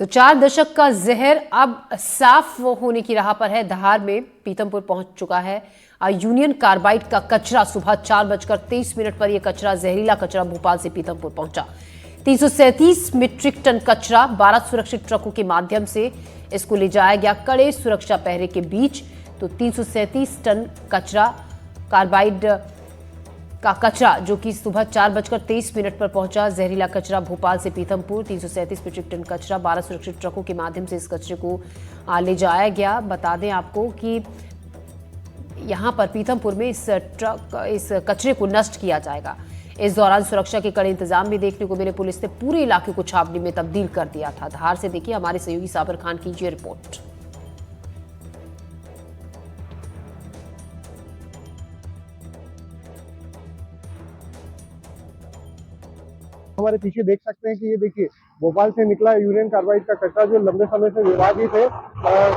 तो 4 दशक का जहर अब साफ होने की राह पर है। धार में पीतमपुर पहुंच चुका है यूनियन कार्बाइड का कचरा। सुबह 4:23 पर यह कचरा, जहरीला कचरा, भोपाल से पीतमपुर पहुंचा। 337 मीट्रिक टन कचरा 12 सुरक्षित ट्रकों के माध्यम से इसको ले जाया गया, कड़े सुरक्षा पहरे के बीच। तो 337 टन कचरा, कार्बाइड का कचरा, जो कि सुबह 4:23 पर पहुंचा। जहरीला कचरा भोपाल से पीतमपुर, 337 मीट्रिक टन कचरा 12 सुरक्षित ट्रकों के माध्यम से इस कचरे को ले जाया गया। बता दें आपको कि यहां पर पीतमपुर में इस कचरे को नष्ट किया जाएगा। इस दौरान सुरक्षा के कड़े इंतजाम भी देखने को मिले। पुलिस ने पूरे इलाके को छावनी में तब्दील कर दिया था। धार से देखिए हमारे सहयोगी साबिर खान की ये रिपोर्ट। हमारे पीछे देख सकते हैं कि ये देखिए भोपाल से निकला यूनियन कार्बाइड का कचरा, जो लंबे समय से विवादित है।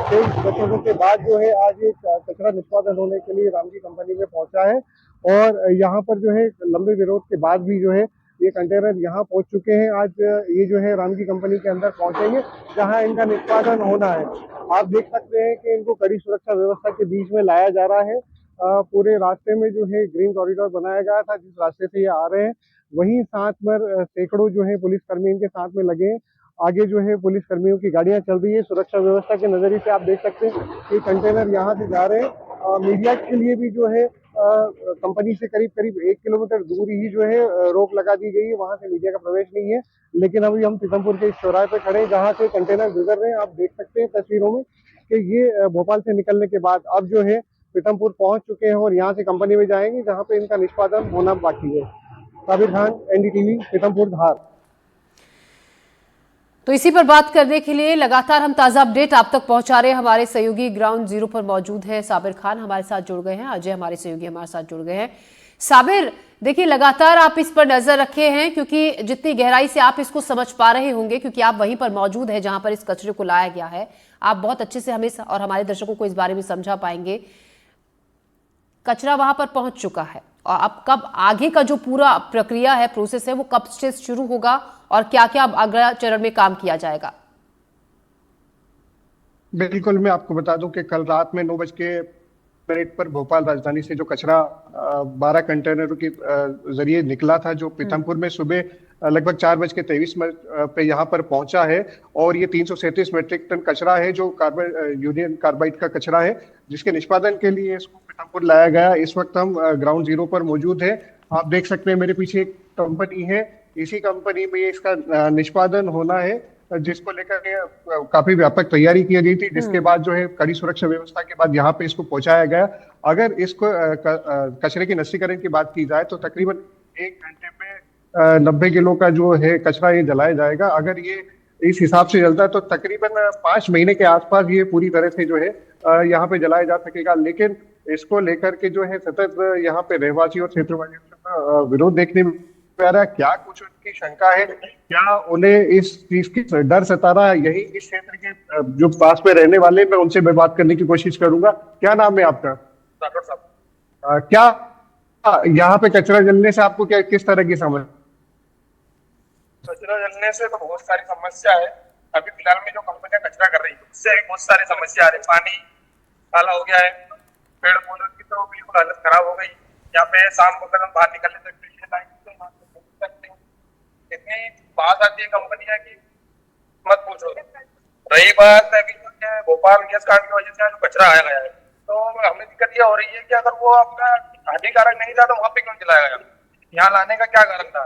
23 दशकों के बाद जो है आज ये कचरा निष्पादन होने के लिए रामजी कंपनी में पहुंचा है। और यहाँ पर जो है लंबे विरोध के बाद भी जो है ये कंटेनर यहाँ पहुंच चुके हैं। आज ये जो है रामजी कंपनी के अंदर पहुंचेंगे, जहाँ इनका निष्पादन होना है। आप देख सकते हैं कि इनको कड़ी सुरक्षा व्यवस्था के बीच में लाया जा रहा है। पूरे रास्ते में जो है ग्रीन कॉरिडोर बनाया गया था, जिस रास्ते से ये आ रहे हैं। वहीं साथ में सैकड़ों जो है पुलिसकर्मी इनके साथ में लगे हैं। आगे जो है पुलिसकर्मियों की गाड़ियां चल रही है। सुरक्षा व्यवस्था के नजरिए से आप देख सकते हैं कि कंटेनर यहाँ से जा रहे हैं। मीडिया के लिए भी जो है कंपनी से करीब 1 किलोमीटर दूर ही जो है रोक लगा दी गई है। वहां से मीडिया का प्रवेश नहीं है। लेकिन अभी हम पीतमपुर के इस चौराहे पे खड़े हैं, जहाँ से कंटेनर गुजर रहे हैं। आप देख सकते हैं तस्वीरों में कि ये भोपाल से निकलने के बाद अब जो है पीतमपुर पहुंच चुके हैं और यहाँ से कंपनी में जाएंगे, जहाँ पे इनका निष्पादन होना बाकी है। साबिर खान, एनडीटीवी, पीतमपुर, धार। तो इसी पर बात करने के लिए लगातार हम ताजा अपडेट आप तक पहुंचा रहे हैं। हमारे सहयोगी ग्राउंड जीरो पर मौजूद है साबिर खान, हमारे साथ जुड़ गए हैं। अजय हमारे सहयोगी हमारे साथ जुड़ गए हैं। साबिर, देखिए लगातार आप इस पर नजर रखे हैं, क्योंकि जितनी गहराई से आप इसको समझ पा रहे होंगे, क्योंकि आप वहीं पर मौजूद है जहां पर इस कचरे को लाया गया है, आप बहुत अच्छे से हमें और हमारे दर्शकों को इस बारे में समझा पाएंगे। कचरा वहां पर पहुंच चुका है और अब कब आगे का जो पूरा प्रक्रिया है, प्रोसेस है, वो कब से शुरू होगा और क्या क्या अब अगला चरण में काम किया जाएगा? बिल्कुल, मैं आपको बता दूं कि कल रात में 9:00 पर भोपाल राजधानी से जो कचरा 12 कंटेनरों के जरिए निकला था, जो पीतमपुर में सुबह लगभग 4:23 पे यहाँ पर पहुंचा है। और ये 337 मीट्रिक टन कचरा है, जो यूनियन कार्बाइड का कचरा है, जिसके निष्पादन के लिए इसको पीतमपुर लाया गया। इस वक्त हम ग्राउंड जीरो पर मौजूद है। आप देख सकते हैं मेरे पीछे एक कंपनी है, इसी कंपनी में इसका निष्पादन होना है, जिसको लेकर काफी व्यापक तैयारी की गई थी। जिसके बाद जो है कड़ी सुरक्षा व्यवस्था के बाद यहाँ पे इसको पहुंचाया गया। अगर इसको कचरे की नष्टीकरण की बात की जाए तो तकरीबन 1 घंटे में 90 किलो का जो है कचरा ये जलाया जाएगा। अगर ये इस हिसाब से जलता है तो तकरीबन 5 महीने के आसपास ये पूरी तरह से जो है यहाँ पे जलाया जा सकेगा। लेकिन इसको लेकर के जो है सतत यहाँ पे रहवासी और क्षेत्रवासियों का विरोध देखने में आ रहा है। क्या कुछ उनकी शंका है, क्या उन्हें इस चीज की डर सता रहा है? यही इस क्षेत्र के जो पास में रहने वाले, मैं उनसे मैं बात करने की कोशिश करूंगा। क्या नाम है आपका? क्या यहाँ पे कचरा जलने से आपको क्या किस तरह की समस्या? कचरा जलने से तो बहुत सारी समस्या है। अभी फिलहाल में जो कंपनियां कचरा कर रही है उससे भी बहुत सारी समस्या आ रही है। पानी काला हो गया है, पेड़ पौधों की तो बिल्कुल हालत खराब हो गई। यहाँ पे शाम को अगर हम बाहर निकलने तक इतनी बात आती है कंपनियां की मत पूछो। रही बात अभी भोपाल गैस कांड की वजह से जो कचरा आया गया है, तो हमें दिक्कत ये हो रही है कि अगर वो अपना हानिकारक नहीं था तो वहां पे क्यों चलाया गया? यहाँ लाने का क्या कारण था?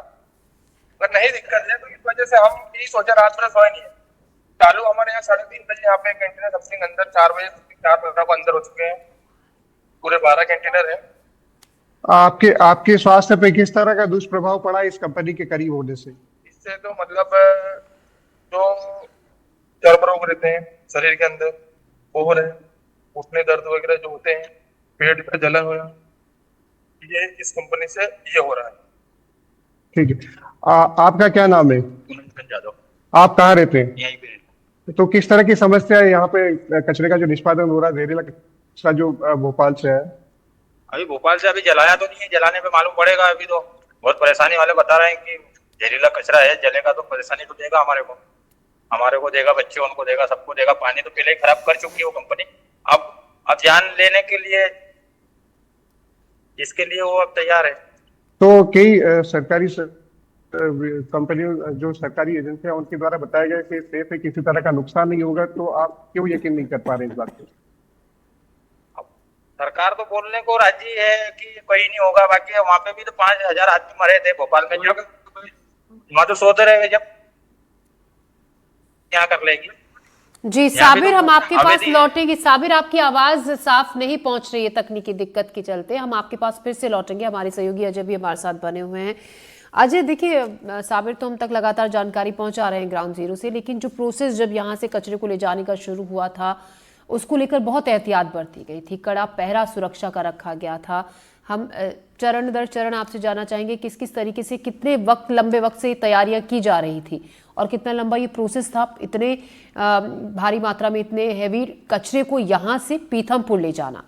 अगर नहीं दिक्कत है तो इस वजह से हम यही सोचा, रात भर सोए नहीं है। चालू हमारे यहाँ 3:30 बजे यहाँ पे कंटेनर सबसे अंदर 4 बजे 4:15 को अंदर हो चुके हैं। पूरे 12 कंटेनर है। आपके स्वास्थ्य पे किस तरह का दुष्प्रभाव पड़ा इस कंपनी के करीब होने से? इससे तो मतलब जो चर्म रोग रहते हैं शरीर के अंदर वो हो रहे हैं, घुटने दर्द वगैरह जो होते हैं, पेट पे जलन हो, ये इस कंपनी से ये हो रहा है। ठीक है, आपका क्या नाम है? आप कहाँ रहते हैं? यहीं पे। तो किस तरह की समस्या है यहाँ पे कचरे का जो निष्पादन हो रहा है, जहरीला कचरा जो भोपाल से है? अभी भोपाल से अभी जलाया तो नहीं है, जलाने पे मालूम पड़ेगा। अभी तो बहुत परेशानी वाले बता रहे हैं कि जहरीला कचरा है, जलेगा तो परेशानी तो देगा हमारे को। हमारे को देगा, बच्चे उनको देगा, सबको देगा। पानी तो पहले ही खराब कर चुकी है वो कंपनी। अब जान लेने के लिए, इसके लिए वो अब तैयार है। तो कई सरकारी कंपनियों जो सरकारी एजेंसियां उनके द्वारा बताया गया कि सेफ है, किसी तरह का नुकसान नहीं होगा, तो आप क्यों यकीन नहीं कर पा रहे इस बात पे? अब सरकार तो बोलने को राजी है कि कहीं नहीं होगा, बाकी वहां पे भी तो 5,000 आदमी मरे थे भोपाल में, जब वहां तो सोच रहे हैं जब क्या कर लेगी। जी साबिर, हम आपके पास आवेदी- लौटेंगे। साबिर, आपकी आवाज साफ नहीं पहुंच रही है तकनीकी दिक्कत के चलते। हम आपके पास फिर से लौटेंगे। हमारे सहयोगी अजय भी हमारे साथ बने हुए हैं। अजय देखिए, साबिर तो हम तक लगातार जानकारी पहुंचा रहे हैं ग्राउंड जीरो से, लेकिन जो प्रोसेस जब यहाँ से कचरे को ले जाने का शुरू हुआ था उसको लेकर बहुत एहतियात बरती गई थी, कड़ा पहरा सुरक्षा का रखा गया था। हम चरण दर चरण आपसे जानना चाहेंगे किस किस तरीके से, कितने लंबे वक्त से तैयारियां की जा रही थी और कितना लंबा ये प्रोसेस था, इतने भारी मात्रा में इतने हैवी कचरे को यहां से पीथमपुर ले जाना।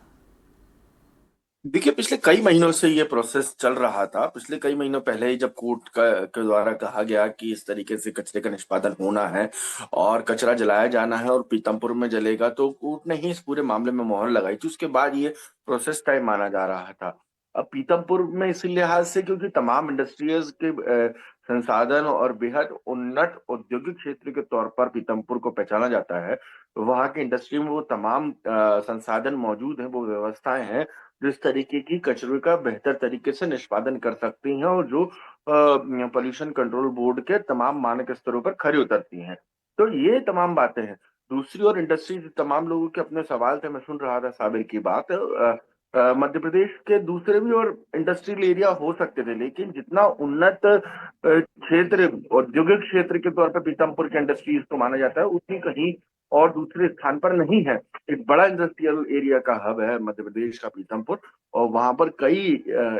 देखिए, पिछले कई महीनों से ये प्रोसेस चल रहा था। पिछले कई महीनों पहले ही जब कोर्ट के द्वारा कहा गया कि इस तरीके से कचरे का निष्पादन होना है और कचरा जलाया जाना है और पीतमपुर में जलेगा, तो कोर्ट ने ही इस पूरे मामले में मोहर लगाई थी। उसके बाद ये प्रोसेस तय माना जा रहा था। अब पीतमपुर में इसी लिहाज से क्योंकि तमाम इंडस्ट्रीज के संसाधन और बेहद उन्नत औद्योगिक क्षेत्र के तौर पर पीतमपुर को पहचाना जाता है, तो वहाँ की इंडस्ट्री में वो तमाम संसाधन मौजूद हैं, वो व्यवस्थाएं हैं जिस तरीके की कचरे का बेहतर तरीके से निष्पादन कर सकती हैं और जो पोल्यूशन कंट्रोल बोर्ड के तमाम मानक स्तरों पर खरी उतरती हैं। तो ये तमाम बातें हैं। दूसरी ओर इंडस्ट्री, तमाम लोगों के अपने सवाल थे, मैं सुन रहा था साबिर की बात। मध्य प्रदेश के दूसरे भी और इंडस्ट्रियल एरिया हो सकते थे, लेकिन जितना उन्नत क्षेत्र, औद्योगिक क्षेत्र के तौर पर पीतमपुर के इंडस्ट्रीज को माना जाता है, उतनी कहीं और दूसरे स्थान पर नहीं है। एक बड़ा इंडस्ट्रियल एरिया का हब है मध्य प्रदेश का पीतमपुर, और वहां पर कई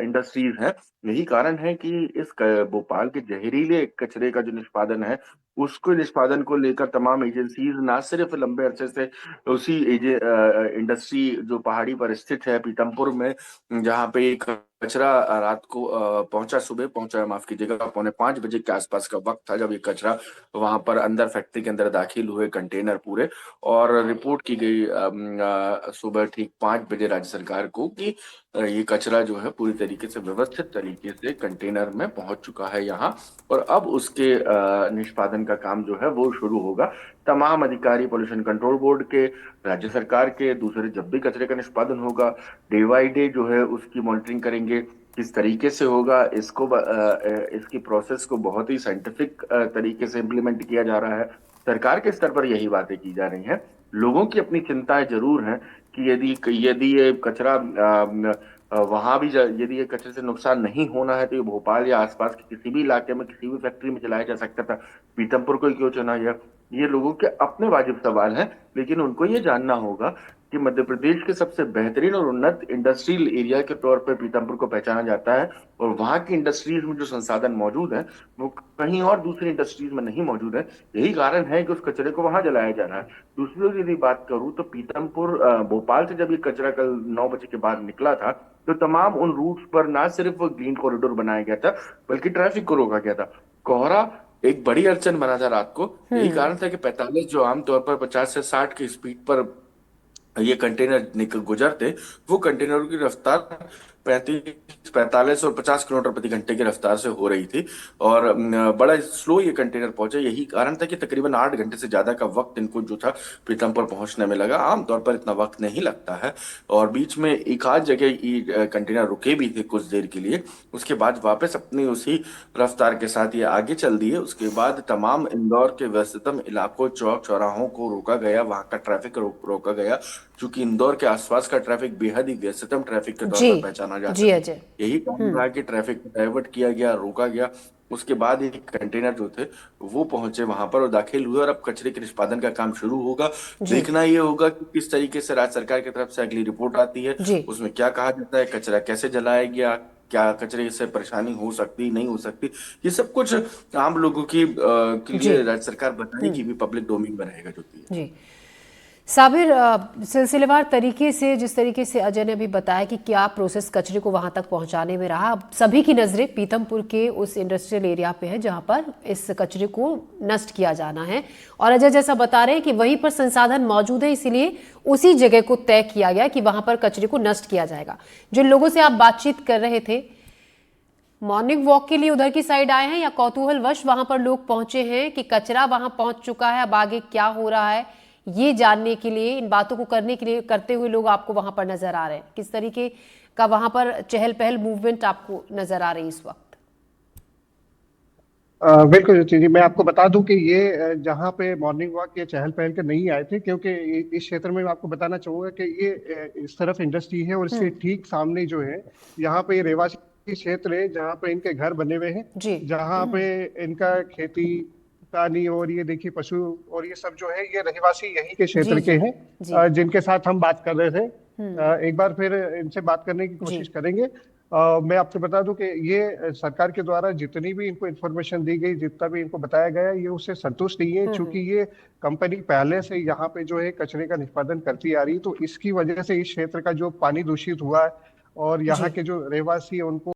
इंडस्ट्रीज हैं। यही कारण है कि इस भोपाल के जहरीले कचरे का जो निष्पादन है, उसको निष्पादन को लेकर तमाम एजेंसीज ना सिर्फ लंबे अरसे से उसी इंडस्ट्री जो पहाड़ी पर स्थित है पीतमपुर में, जहाँ पे एक कचरा रात को पहुंचा, सुबह पहुंचा, माफ कीजिएगा, 4:45 बजे के आसपास का वक्त था जब ये कचरा वहां पर अंदर फैक्ट्री के अंदर दाखिल हुए कंटेनर पूरे, और रिपोर्ट की गई सुबह ठीक 5 बजे राज्य सरकार को कि ये कचरा जो है पूरी तरीके से व्यवस्थित तरीके से कंटेनर में पहुंच चुका है यहाँ, और अब उसके निष्पादन का काम जो है वो शुरू होगा। तमाम अधिकारी पोल्यूशन कंट्रोल बोर्ड के, राज्य सरकार के, दूसरे जब भी कचरे का निष्पादन होगा, डे बाई डे जो है उसकी मॉनिटरिंग करेंगे। किस तरीके से होगा इसको इसकी प्रोसेस को बहुत ही साइंटिफिक तरीके से इम्प्लीमेंट किया जा रहा है। सरकार के स्तर पर यही बातें की जा रही हैं। लोगों की अपनी चिंताएं जरूर हैं कि यदि यदि ये कचरा वहां भी यदि ये कचरे से नुकसान नहीं होना है तो ये भोपाल या आसपास के किसी भी इलाके में किसी भी फैक्ट्री में जलाया जा सकता था, पीतमपुर को क्यों चुना गया? ये लोगों के अपने वाजिब सवाल हैं, लेकिन उनको ये जानना होगा कि मध्य प्रदेश के सबसे बेहतरीन और उन्नत इंडस्ट्रियल एरिया के तौर पर पीतमपुर को पहचाना जाता है, और वहां की इंडस्ट्रीज में जो संसाधन मौजूद है वो कहीं और दूसरी इंडस्ट्रीज में नहीं मौजूद है। यही कारण है कि उस कचरे को वहां जलाया जा रहा है। दूसरी ओर यदि बात करूं तो पीतमपुर, भोपाल से जब ये कचरा कल 9 बजे के बाद निकला था, तो तमाम उन रूट्स पर ना सिर्फ ग्रीन कॉरिडोर बनाया गया था, बल्कि ट्रैफिक को रोका गया था। कोहरा एक बड़ी अड़चन बना था रात को। यही कारण था कि 45 जो आमतौर पर 50 से 60 की स्पीड पर ये कंटेनर गुजरते, वो कंटेनरों की रफ्तार 35, 45 और 50 किलोमीटर प्रति घंटे की रफ्तार से हो रही थी, और बड़ा स्लो ये कंटेनर पहुंचे। यही कारण था कि तकरीबन 8 घंटे से ज्यादा का वक्त इनको जो था पीतमपुर पहुंचने में लगा। आमतौर पर इतना वक्त नहीं लगता है, और बीच में एक आध जगह ये कंटेनर रुके भी थे कुछ देर के लिए। उसके बाद वापस अपनी उसी रफ्तार के साथ ये आगे चल दिए। उसके बाद तमाम इंदौर के व्यस्ततम इलाकों, चौक चौराहों को रोका गया, वहां का ट्रैफिक रोका गया, क्योंकि इंदौर के आसपास का ट्रैफिक बेहद ही व्यस्ततम ट्रैफिक के तौर पर पहचाना जाता जी है। अजय, यही कारण रहा कि ट्रैफिक डाइवर्ट किया गया, रोका गया। उसके बाद ये कंटेनर जो थे वो पहुंचे वहां पर और दाखिल हुए, और अब कचरे के निष्पादन का काम शुरू होगा। देखना ये होगा कि किस तरीके से राज्य सरकार की तरफ से अगली रिपोर्ट आती है, जी उसमें क्या कहा जाता है, कचरा कैसे जलाया गया, क्या कचरे से परेशानी हो सकती नहीं हो सकती, ये सब कुछ आम लोगों की के जी लिए राज्य सरकार बताएगी भी, पब्लिक डोमेन में रहेगा जो भी है। जी। साबिर, सिलसिलेवार तरीके से जिस तरीके से अजय ने अभी बताया कि क्या प्रोसेस कचरे को वहां तक पहुंचाने में रहा, अब सभी की नजरें पीतमपुर के उस इंडस्ट्रियल एरिया पे है जहां पर इस कचरे को नष्ट किया जाना है। और अजय जैसा बता रहे हैं कि वहीं पर संसाधन मौजूद है, इसीलिए उसी जगह को तय किया गया कि वहां पर कचरे को नष्ट किया जाएगा। जिन लोगों से आप बातचीत कर रहे थे, मॉर्निंग वॉक के लिए उधर की साइड आए हैं या कौतूहलवश वहां पर लोग पहुंचे हैं कि कचरा वहां पहुंच चुका है, अब आगे क्या हो रहा है ये जानने के लिए, इन बातों को करने के लिए करते हुए लोग आपको वहां पर नजर आ रहे हैं? किस तरीके का वहां पर चहल पहल मूवमेंट आपको नजर आ रही है इस वक्त? बिल्कुल ज्योति जी, मैं आपको बता दूं कि ये जहाँ पे मॉर्निंग वॉक ये चहल पहल के नहीं आए थे, क्योंकि इस क्षेत्र में मैं आपको बताना चाहूंगा कि ये इस तरफ इंडस्ट्री है और इसके ठीक सामने जो है यहाँ पे ये रेवासी क्षेत्र है जहाँ पे इनके घर बने हुए हैं, जी। जहाँ पे इनका खेती पानी और ये देखिए पशु और ये सब जो है ये रहवासी यहीं के जी क्षेत्र के जी हैं, जी। जिनके साथ हम बात कर रहे थे। एक बार फिर इनसे बात करने की कोशिश जी करेंगे। मैं आपको बता दूं कि ये सरकार के द्वारा जितनी भी इनको इन्फॉर्मेशन दी गई, जितना भी इनको बताया गया, ये उससे संतुष्ट नहीं है, क्योंकि ये कंपनी पहले से यहाँ पे जो है कचरे का निष्पादन करती आ रही है, तो इसकी वजह से इस क्षेत्र का जो पानी दूषित हुआ है और यहाँ जी। के जो रहवासी है उनको